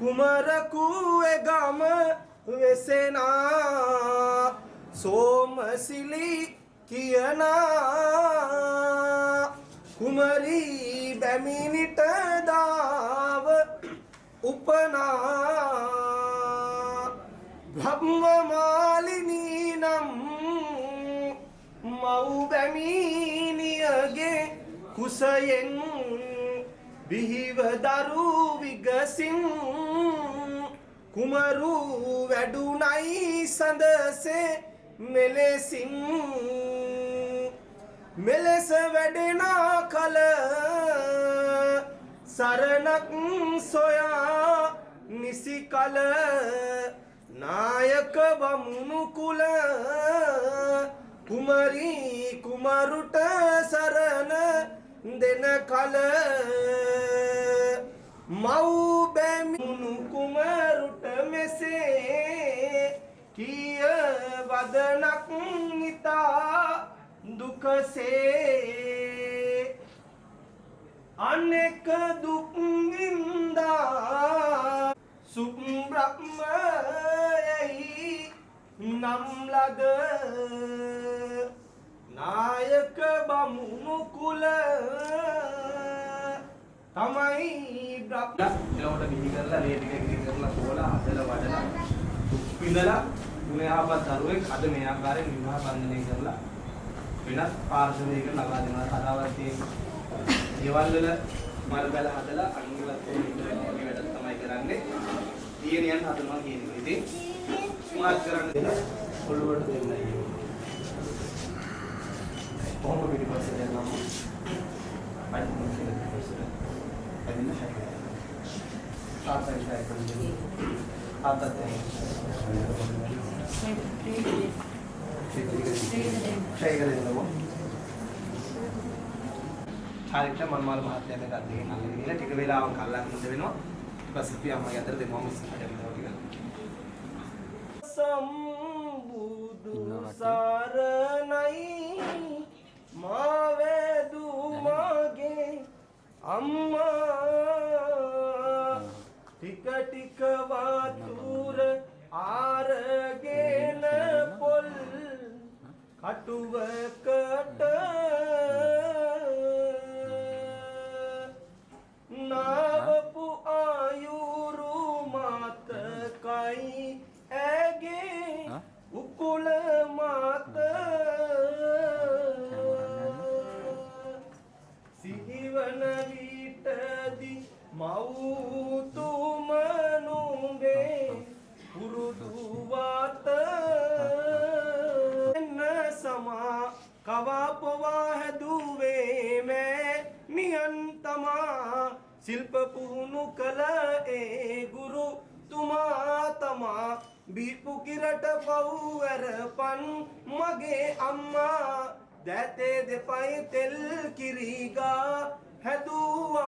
කුමරකුවේ ගම වෙසෙනා සෝමසිලි කියනා කුමරී බැමිණිට දාව උපනා බ්‍රහ්මමාලිනී නම් මව් බැමිණියගේ කුසයෙන් බිහිව දරු විගසින් කුමරු වැඩුණයි සඳසේ මෙලෙසින් මෙලෙස වැඩෙන කල සරණක් සොයා නිසි කල නායක බමුණු කුල කුමරී කුමරුට සරණ දෙන කල මව් බැමිණු කුමරුට මෙසේ කිය වදනක් නිතා දුකසේ අනෙක දුක් වින්දා සුක් බ්‍රහ්මයයි නම් ලද නායක බමුණු කුල තමයි බ්‍රහ්ම එලොවට මිහි කරලා මේ ටික ඉතිරි කරලා කොලා හදලා වඩලා විඳලා ගුණයාපත් දරුවෙක් අද මේ ආකාරයෙන් විවාහ බන්ධනය කරලා වෙනත් පාර්ශවයකට ලබා දෙනවා කතාවක් තියෙනවා. දේවල් වල මල් බැල හදලා අනුගලත් මේ වැඩ තමයි කරන්නේ. දියණියන් හදනවා කියන එක. ඉතින් මොනවද කරන්නේ? ඔළුවට දෙන්නයි. කොහොම පිටිපස්සේ යනවා. අයින් මොකද පිටිපස්සේ. අදින්න හැකියි. තාත්තයි කරන්නේ. තාත්තයි. චාරිත්‍ර මන්මාල මහත්තයා මේ දන්නේ නැහැ. ඉතින් ටික වෙලාවක් අල්ලන් ඉඳ වෙනවා. ඊට පස්සේ අපි අම්මගේ අතට දෙමුවම ඉස්සරහට යනවා ටික. සම්බුදු සරණයි මා වේදු මගේ අම්මා ටික ටික වතුර ආරගෙන පොල් කටුවකට නාවපු ආයුරු මතකයි ඇගේ උකුල මත සිහිවන විටදී මව්තුම නුඹේ පුරුදු වාත එන්න සමා කවපවා හැදුවේ මෑ නියන් තමා ශිල්ප පුහුණු කළ ඒ ගුරු තුමා තමා බීපු කිරට පව්වැරපන් මගේ අම්මා දැතේ දෙපයි තෙල් කිරිගා හැදුවා